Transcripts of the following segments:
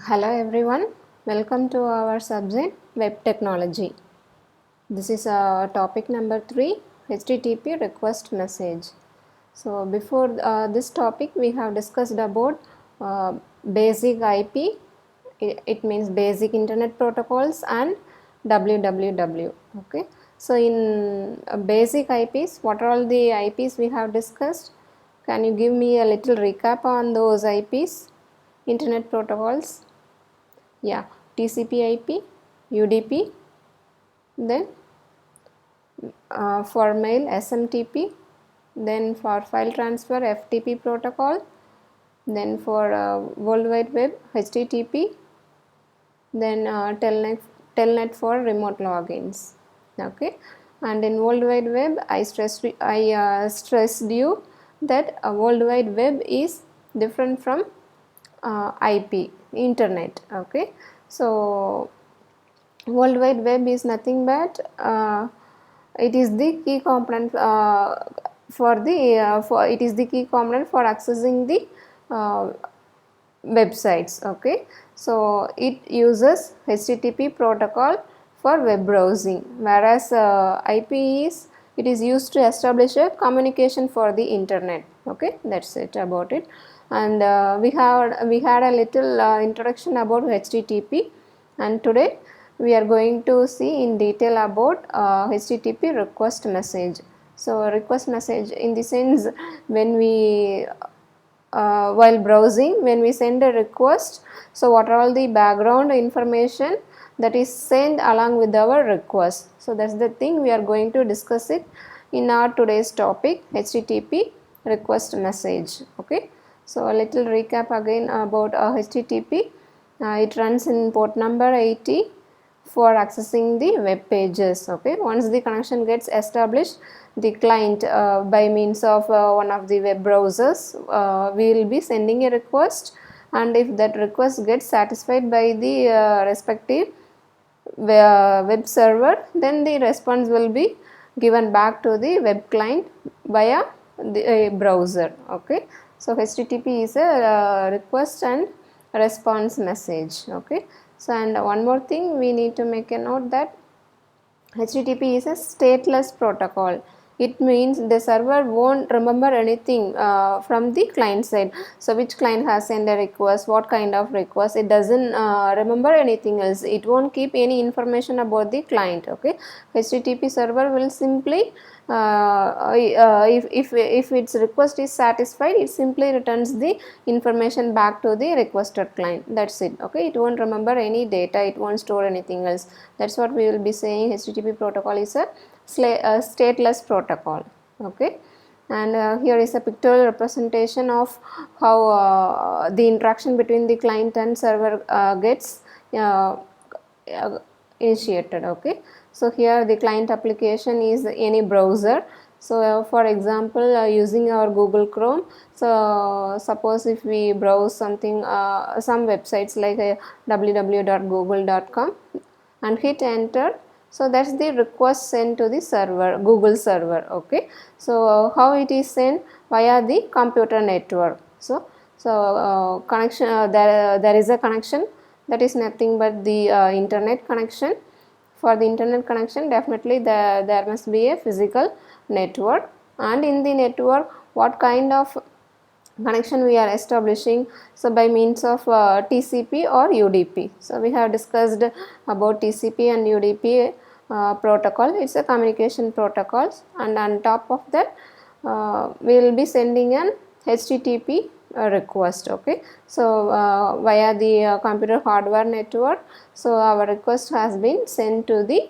Hello everyone, welcome to our subject Web Technology. This is topic number 3, HTTP request message. So before this topic we have discussed about basic IP, it means basic internet protocols, and www. Okay, so in basic IPs, what are all the IPs we have discussed? Can you give me a little recap on those IPs, internet protocols? Yeah, TCP/IP, UDP, then for mail SMTP, then for file transfer FTP protocol, then for World Wide Web HTTP, then telnet for remote logins. Okay, and in World Wide Web I stressed you that World Wide Web is different from IP internet. Okay, so World Wide Web is nothing but it is the key component for it is the key component for accessing the uh, websites. Okay, so it uses HTTP protocol for web browsing, whereas IP is it is used to establish a communication for the internet. Okay, that's it about it. And we had a little introduction about HTTP, and today we are going to see in detail about HTTP request message. So request message in the sense, when we while browsing, when we send a request, so what are all the background information that is sent along with our request. So that's the thing we are going to discuss it in our today's topic, HTTP request message. Okay, so a little recap again about HTTP. It runs in port number 80 for accessing the web pages. Okay, once the connection gets established, the client by means of one of the web browsers we will be sending a request, and if that request gets satisfied by the respective web server, then the response will be given back to the web client via the browser. Okay, so HTTP is a request and response message. Okay, so and one more thing we need to make a note that HTTP is a stateless protocol. It means the server won't remember anything from the client side. So which client has sent a request, what kind of request, it doesn't remember anything else. It won't keep any information about the client. Okay, HTTP server will simply if its request is satisfied, it simply returns the information back to the requested client. That's it. Okay, it won't remember any data, it won't store anything else. That's what we will be saying. HTTP protocol is a stateless protocol. Okay, and here is a pictorial representation of how the interaction between the client and server gets initiated. Okay, so here the client application is any browser. So for example, using our Google Chrome, so suppose if we browse something some websites like www.google.com and hit enter, so that's the request sent to the server, Google server. Okay, so how it is sent? Via the computer network. So connection, there is a connection, that is nothing but the internet connection. For the internet connection, definitely there must be a physical network, and in the network what kind of connection we are establishing? So by means of TCP or UDP. So we have discussed about TCP and UDP protocol. It's a communication protocol, and on top of that we will be sending an HTTP request. Okay, so via the computer hardware network, so our request has been sent to the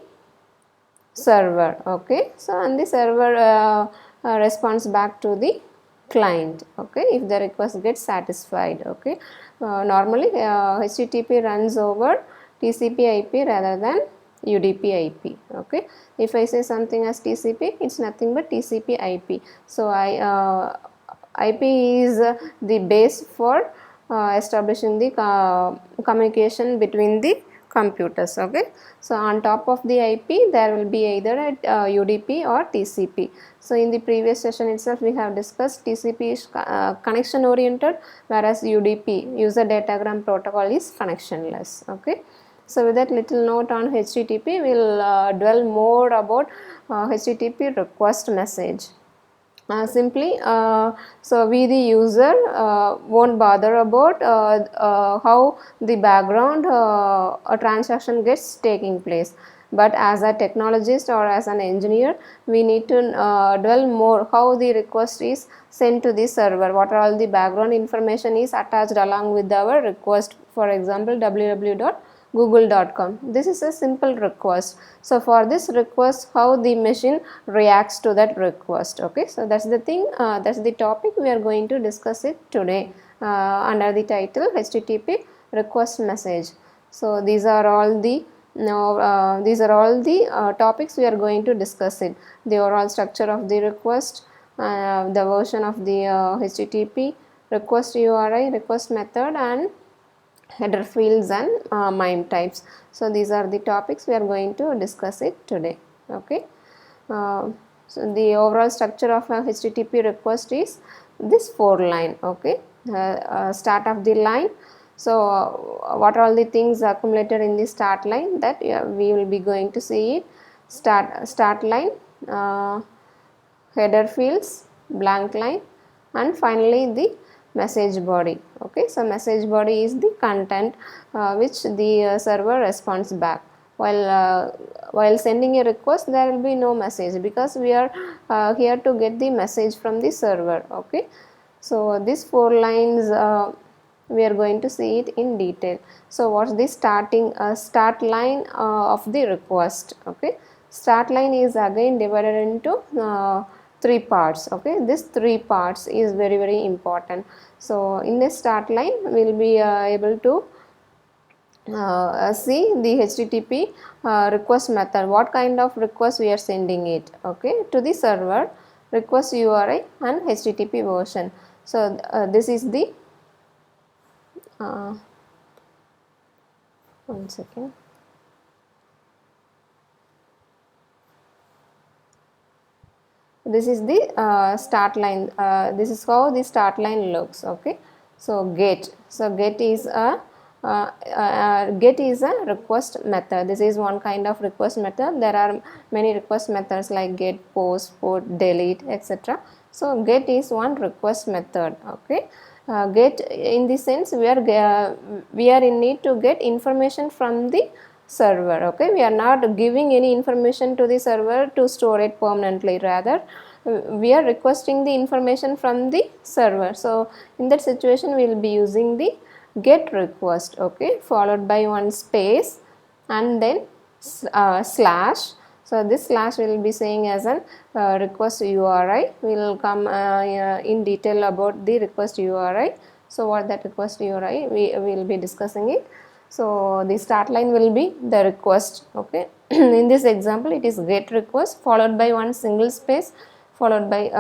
server. Okay, so and the server responds back to the client. Okay, if the request gets satisfied. Okay, normally HTTP runs over TCP IP rather than UDP IP. Okay, if I say something as TCP, it's nothing but TCP IP. So IP is the base for establishing the communication between the computers. Okay, so on top of the IP there will be either a UDP or TCP. So in the previous session itself we have discussed TCP is connection oriented, whereas UDP, user datagram protocol, is connectionless. Okay, so with that little note on HTTP, we will dwell more about HTTP request message. Simply, so we the user won't bother about how the background a transaction gets taking place, but as a technologist or as an engineer we need to dwell more how the request is sent to the server, what are all the background information is attached along with our request. For example, www.google.com, this is a simple request. So for this request, how the machine reacts to that request. Okay, so that's the thing, that's the topic we are going to discuss it today under the title HTTP request message. So these are all the topics we are going to discuss it. The overall structure of the request, the version of the HTTP, request URI, request method, and header fields and MIME types. So these are the topics we are going to discuss it today. Okay, so the overall structure of a HTTP request is this 4-line. Okay, start of the line. So what are all the things accumulated in the start line, that we will be going to see it. Start line, header fields, blank line, and finally the message body. Okay, so message body is the content which the server responds back. While sending a request, there will be no message because we are here to get the message from the server. Okay, so these 4 lines we are going to see it in detail. So what's the start line of the request? Okay, start line is again divided into 3 parts. Okay, this 3 parts is very important. So in this start line we will be able to see the HTTP request method, what kind of request we are sending it, okay, to the server, request URI, and HTTP version. So this is the one second. This is the start line. This is how the start line looks. Okay, so get. So get is a request method. This is one kind of request method. There are many request methods like get, post, put, delete, etc. So get is one request method. Okay, get in the sense we are in need to get information from the server. Okay, we are not giving any information to the server to store it permanently, rather we are requesting the information from the server. So in that situation we will be using the get request. Okay, followed by one space and then slash. So this slash will be saying as an request URI. We will come in detail about the request URI. So what that request URI, we will be discussing it. So the start line will be the request. Okay, in this example it is get request followed by one single space followed by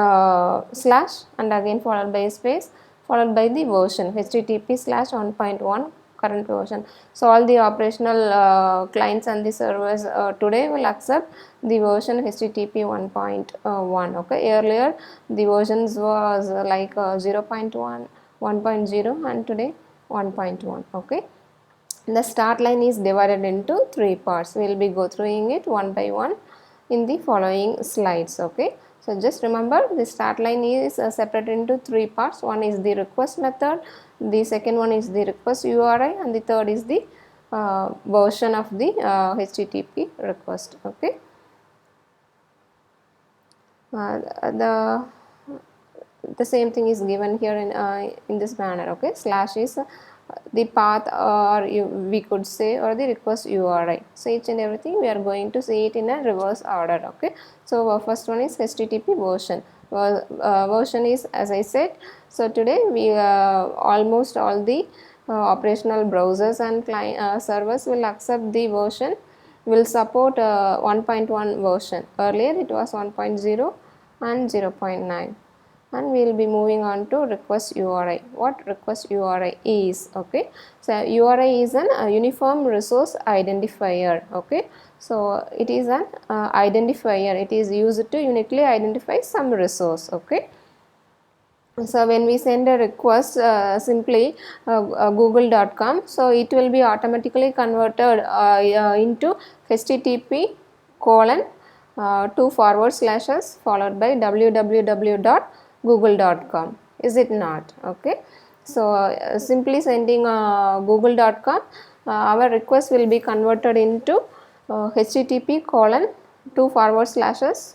slash and again followed by a space followed by the version HTTP/1.1 current version. So all the operational clients and the servers today will accept the version HTTP 1.1. Okay, earlier the versions was like 0.1, 1.0 and today 1.1. Okay, the start line is divided into 3 parts. We will be go through it one by one in the following slides. Okay, so just remember the start line is separated into 3 parts. One is the request method, the second one is the request URI, and the third is the version of the HTTP request. Okay, the same thing is given here in this manner. Okay, slash is the path, or we could say, or the request URI. So each and everything we are going to see it in a reverse order. Okay, so first one is HTTP version. Version is, as I said, so today we almost all the operational browsers and client servers will accept the version, will support 1.1 version. Earlier it was 1.0 and 0.9. and we will be moving on to request URI. What request URI is? Okay, so URI is an uniform resource identifier. Okay, so it is an identifier. It is used to uniquely identify some resource. Okay, so when we send a request simply google.com, so it will be automatically converted into http colon 2 / followed by www.google.com. Is it not? Okay, so simply sending google.com, our request will be converted into http colon 2 /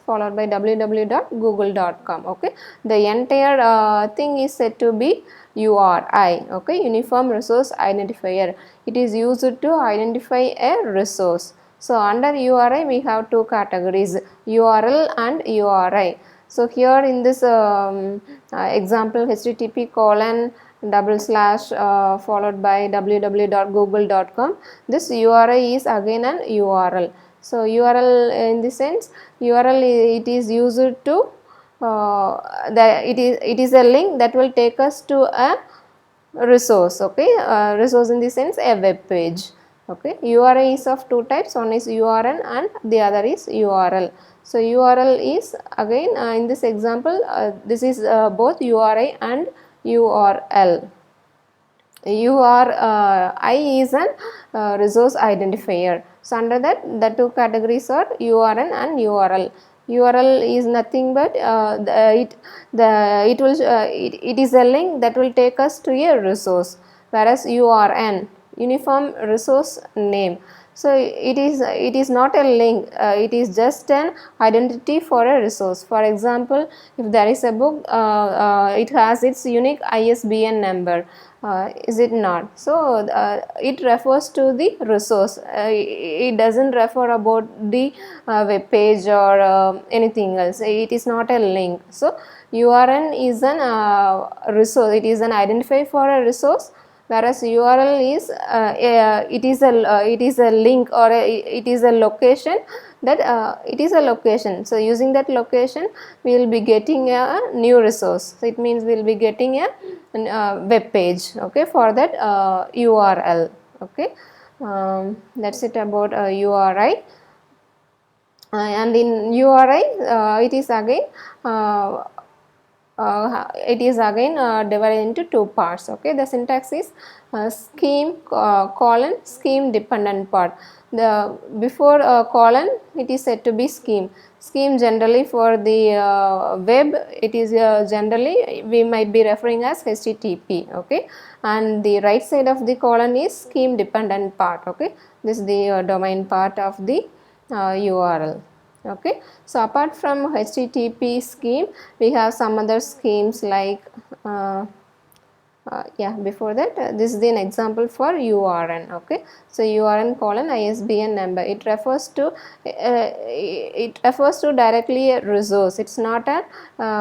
followed by www.google.com. okay, the entire thing is said to be URI. okay, uniform resource identifier. It is used to identify a resource. So under URI we have two categories, URL and URI. So here in this example, http colon / followed by www.google.com, this URI is again an URL. So URL in the sense, URL it is used to it is a link that will take us to a resource. okay, resource in the sense a web page. okay, URI is of two types, one is URN and the other is URL. So URL is again in this example this is both URI and URL. URI is an resource identifier. So under that, the two categories are URN and URL. URL is nothing but it is a link that will take us to a resource, whereas URN, uniform resource name. So it is not a link, it is just an identity for a resource. For example, if there is a book, it has its unique ISBN number. Is it not? So it refers to the resource. It doesn't refer about the web page or anything else. It is not a link. So URN is an resource. It is an identifier for a resource, whereas URL is it is a link or it is a location that it is a location. So using that location we will be getting a new resource. So it means we will be getting a web page. okay, for that URL. okay, that's it about URI. And in URI it is again divided into two parts. okay, the syntax is scheme colon scheme dependent part. The before colon it is said to be scheme. Scheme generally for the web, it is generally we might be referring as HTTP. okay, and the right side of the colon is scheme dependent part. okay, this is the domain part of the URL. okay, so apart from HTTP scheme we have some other schemes like before that this is an example for URN. okay, so URN colon ISBN number, it refers to directly a resource. It's not a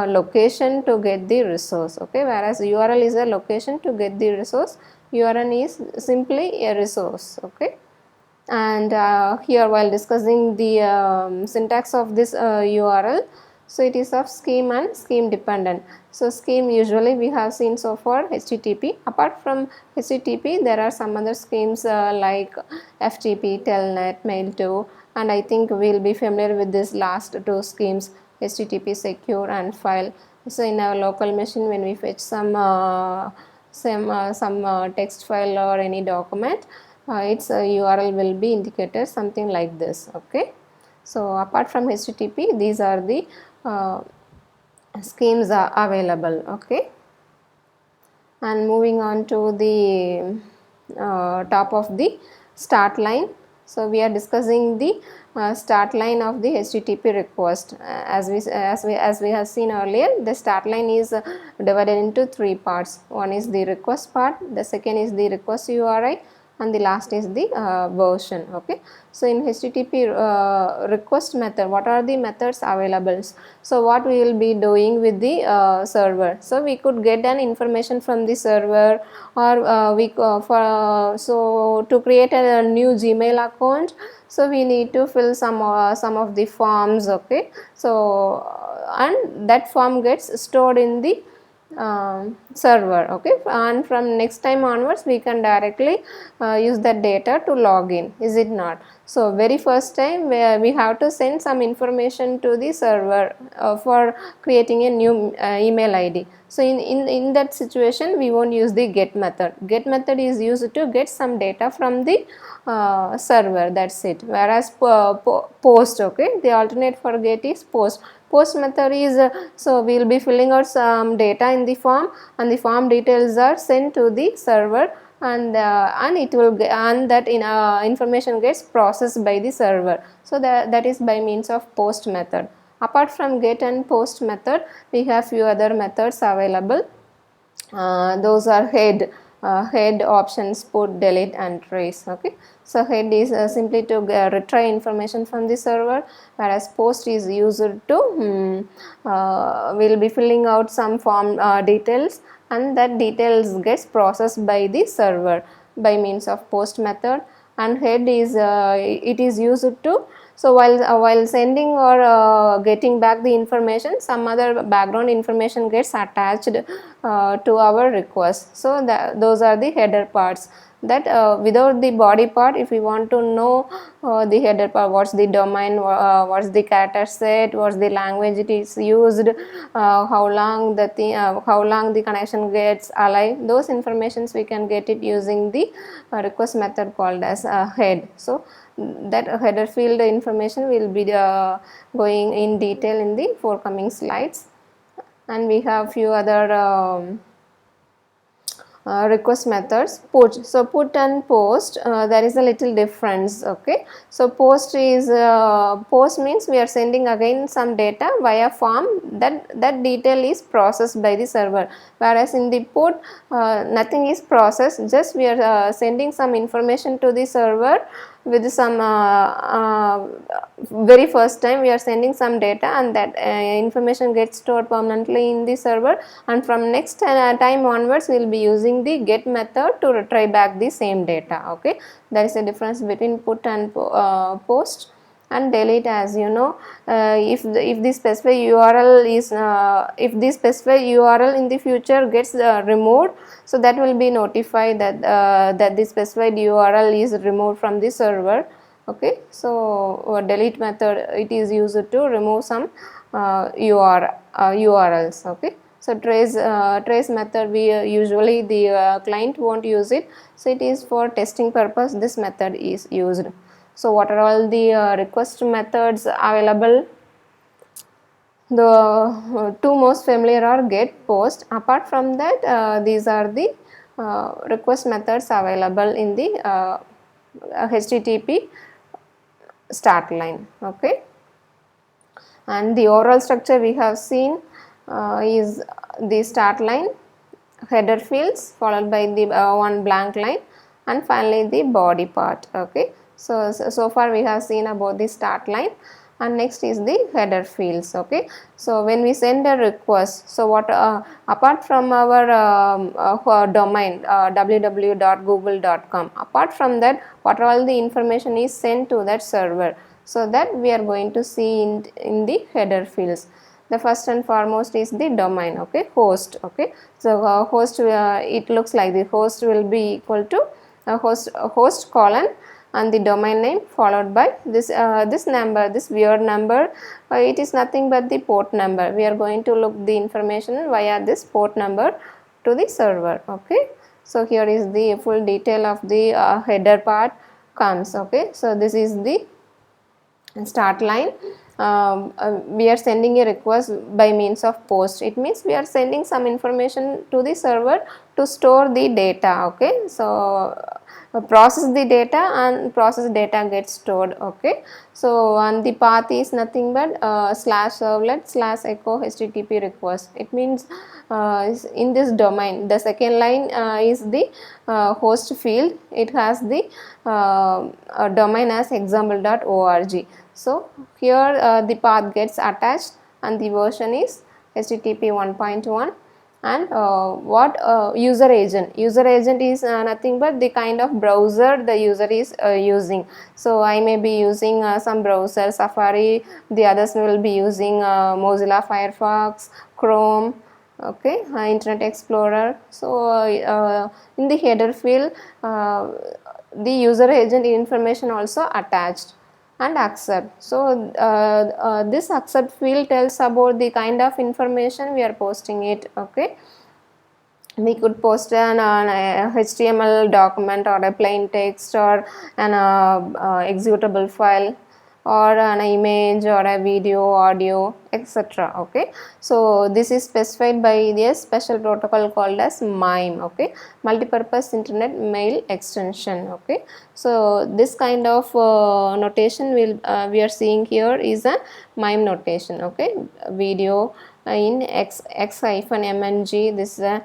location to get the resource. okay, whereas URL is a location to get the resource, URN is simply a resource. okay, and here while discussing the syntax of this URL, so it is of scheme and scheme dependent. So scheme usually we have seen so far HTTP. Apart from HTTP there are some other schemes like FTP, Telnet, Mail2, and I think we will be familiar with this last two schemes, HTTP secure and file. So in our local machine when we fetch some text file or any document, its URL will be indicated something like this. okay, so apart from HTTP these are the schemes are available. okay, and moving on to the top of the start line. So we are discussing the start line of the HTTP request. As we have seen earlier, the start line is divided into three parts. One is the request part, the second is the request URI, and the last is the version. okay, so in HTTP request method, what are the methods available? So what we will be doing with the server, so we could get an information from the server, or so to create a new Gmail account, so we need to fill some of the forms. okay, so and that form gets stored in the server. Okay, and from next time onwards we can directly use that data to log in, is it not? So very first time we have to send some information to the server for creating a new email ID. So in that situation we won't use the get method. Get method is used to get some data from the server, that's it. Whereas post, okay, the alternate for get is post. Post method is so we will be filling out some data in the form, and the form details are sent to the server, and it will and that information gets processed by the server. So that is by means of post method. Apart from get and post method, we have few other methods available. Those are head, options, put, delete and trace. Okay, so head is simply to retrieve information from the server, whereas post is used to will be filling out some form details, and that details gets processed by the server by means of post method. And head is it is used to, so while sending or getting back the information, some other background information gets attached to our request. So those are the header parts. That without the body part, if we want to know the header part, what's the domain, what's the character set, what's the language it is used, how long the connection gets alive, those informations we can get it using the request method called as head. So that header field information will be going in detail in the forthcoming slides. And we have few other request methods. Put, so put and post, there is a little difference. Okay, so post means we are sending again some data via form, that detail is processed by the server, whereas in the put nothing is processed, just we are sending some information to the server with some very first time we are sending some data, and that information gets stored permanently in the server, and from next time onwards we will be using the get method to retrieve back the same data. Okay, there is a difference between put and post. And delete, as you know, if the specified URL is if the specified URL in the future gets removed, so that will be notified that that the specified URL is removed from the server. Okay, so delete method, it is used to remove some URLs. Okay, so trace method, we usually the client won't use it, so it is for testing purpose this method is used. So what are all the request methods available? The two most familiar are get, post. Apart from that, these are the request methods available in the HTTP start line. Okay, and the overall structure we have seen is the start line, header fields followed by the one blank line, and finally the body part. Okay, so far we have seen about the start line, and next is the header fields. Okay, so when we send a request, so what apart from our domain www.google.com, apart from that, what all the information is sent to that server, so that we are going to see in the header fields. The first and foremost is the domain. Okay, host. Okay, so host, it looks like the host will be equal to host colon and the domain name followed by this this number, this weird number, it is nothing but the port number. We are going to look the information via this port number to the server. Okay, so here is the full detail of the header part comes. Okay, so this is the start line. We are sending a request by means of post. It means we are sending some information to the server to store the data. Okay, so process the data, and process data gets stored. Okay, so and the path is nothing but /servlet/echo HTTP request. It means in this domain, the second line is the host field. It has the domain as example.org. So here the path gets attached, and the version is HTTP 1.1, And what user agent is nothing but the kind of browser the user is using. So I may be using some browser, Safari, the others will be using Mozilla Firefox, Chrome, okay, Internet Explorer. So in the header field the user agent information also attached. And accept. So this accept field tells about the kind of information we are posting it, okay. We could post an HTML document or a plain text or an executable file or an image or a video, audio, etc. Okay, so this is specified by the special protocol called as MIME. Okay, multipurpose internet mail extension. Okay, so this kind of notation we are seeing here is a MIME notation. Okay, video in x-mng, this is a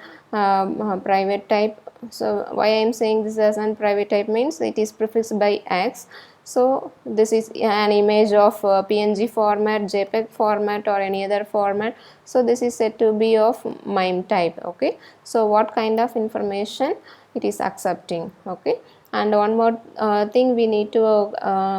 private type. So why I am saying this as a private type means it is prefixed by x. So this is an image of PNG format, JPEG format or any other format. So this is said to be of MIME type. Okay, so what kind of information it is accepting. Okay, and one more thing we need to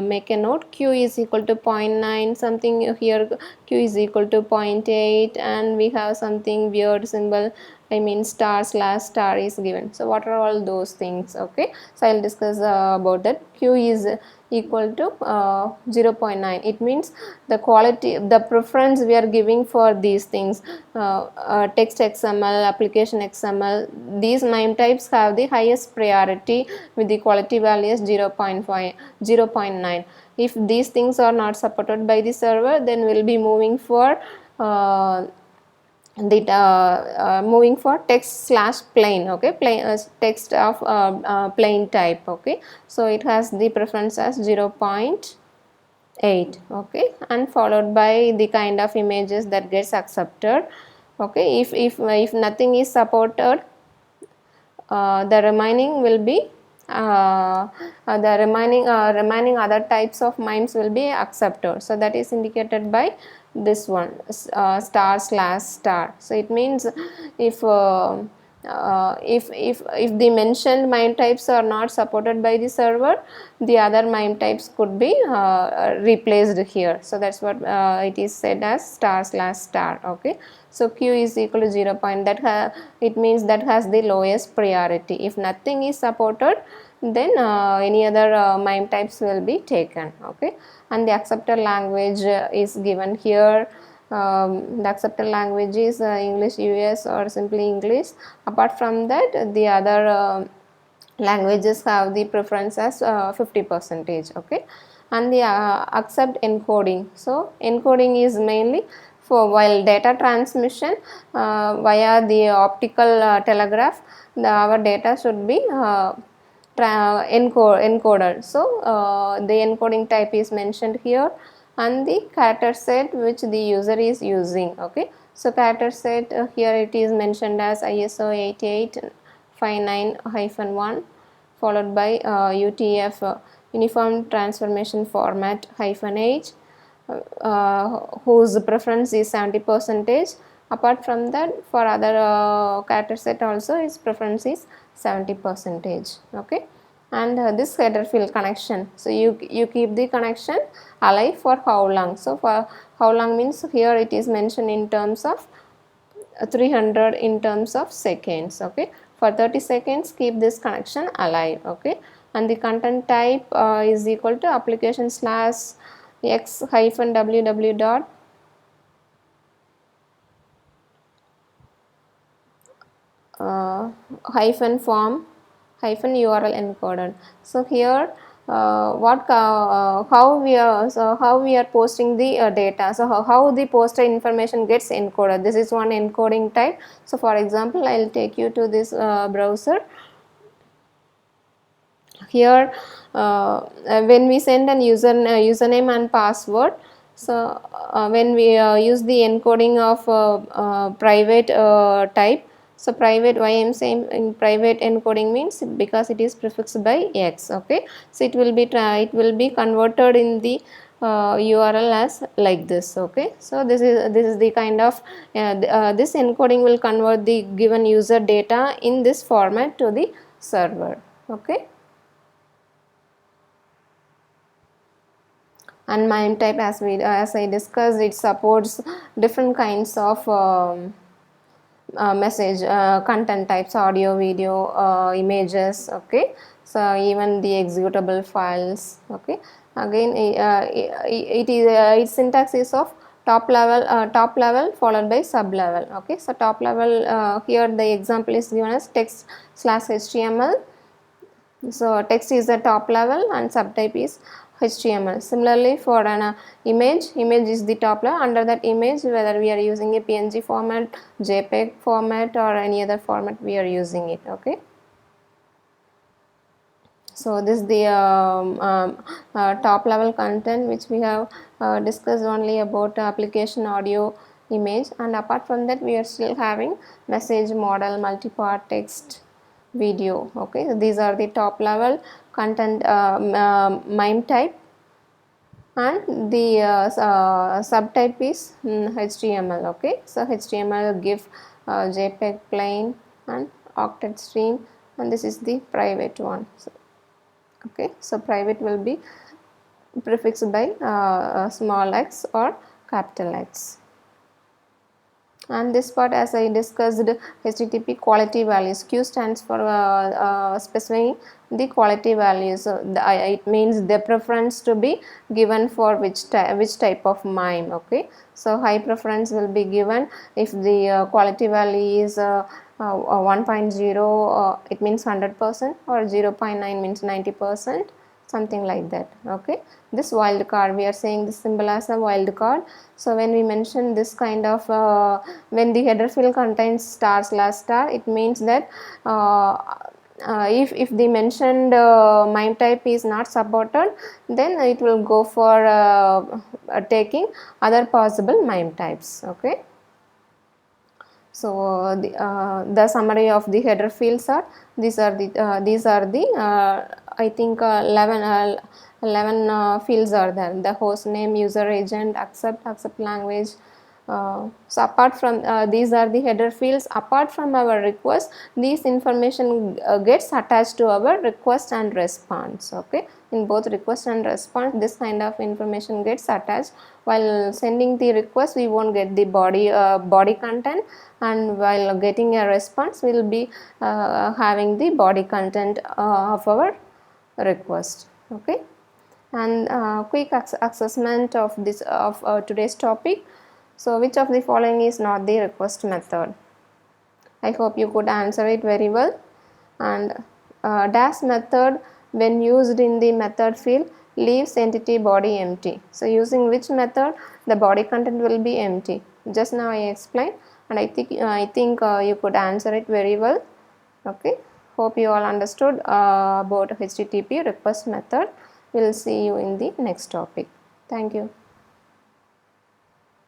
make a note. Q is equal to 0.9 something, here Q is equal to 0.8, and we have something weird symbol, I mean star/star is given. So what are all those things? Okay, so I'll discuss about that. Q is equal to 0.9. It means the quality, the preference we are giving for these things. Text XML, application XML, these MIME types have the highest priority with the quality value as 0.5, 0.9. If these things are not supported by the server, then we'll be moving for moving for text/plain. Okay, plain text of plain type. Okay, so it has the preference as 0.8. okay, and followed by the kind of images that gets accepted. Okay, if nothing is supported, the remaining will be the remaining other types of MIMEs will be accepted. So that is indicated by this one, star/star. So it means if if the mentioned MIME types are not supported by the server, the other MIME types could be replaced here. So that's what it is said as star/star. Okay, so Q is equal to 0. That it means that has the lowest priority. If nothing is supported, then any other MIME types will be taken. Okay, and the accepted language is given here. The accepted language is English US or simply English. Apart from that, the other languages have the preference as 50%. Okay, and the accept encoding. So encoding is mainly for while data transmission via the optical telegraph, our data should be encoded. So the encoding type is mentioned here, and the character set which the user is using. Okay, so character set here it is mentioned as ISO 8859-1 followed by UTF uniform transformation format -H, whose preference is 70%. Apart from that, for other character set also its preference is 70%. Okay, and this header field connection, so you keep the connection alive for how long. So for how long means here it is mentioned in terms of 300 in terms of seconds. Okay, for 30 seconds keep this connection alive. Okay, and the content type is equal to application /x-www dot hyphen form hyphen URL encoded. So here how we are posting the data. So how the posted information gets encoded. This is one encoding type. So for example, I will take you to this browser. Here when we send an username and password, so when we use the encoding of private type, so private, why I am saying in private encoding means because it is prefixed by X. Okay, so it will be converted in the URL as like this. Okay, so this is the kind of this encoding will convert the given user data in this format to the server. Okay, and MIME type, as I discussed, it supports different kinds of message content types: audio, video, images. Okay, so even the executable files. Okay, again it is its syntax is of top level followed by sub level. Okay, so top level, here the example is given as text/html. So text is the top level and subtype is HTML. Similarly, for an image is the top level. Under that image, whether we are using a PNG format, JPEG format, or any other format, we are using it. Okay, so this is the top level content which we have discussed only about application, audio, image, and apart from that we are still having message, model, multipart, text, video. Okay, so these are the top level content MIME type, and the subtype is HTML. Okay, so HTML, GIF, JPEG, plain, and octet stream, and this is the private one. So, okay, so private will be prefixed by small x or capital X. And this part, as I discussed, HTTP quality values. Q stands for specifying the quality values. So it means the preference to be given for which type of MIME. Okay, so high preference will be given if the quality value is 1.0, it means 100%, or 0.9 means 90%, something like that. Okay, this wildcard, we are saying this symbol as a wildcard. So when we mention this kind of when the header field contains */*, it means that if the mentioned MIME type is not supported, then it will go for taking other possible MIME types. Okay, so the summary of the header fields are these are the I think 11 fields are there: the host name, user agent, accept language. So apart from these are the header fields. Apart from our request, these information gets attached to our request and response. Okay, in both request and response, this kind of information gets attached. While sending the request, we won't get the body content, and while getting a response, we will be having the body content of our request. Okay, and quick assessment of this of today's topic. So which of the following is not the request method? I hope you could answer it very well. And dash method, when used in the method field, leaves entity body empty. So using which method, the body content will be empty. Just now I explained, and I think you could answer it very well. Okay, hope you all understood about HTTP request method. We'll see you in the next topic. Thank you.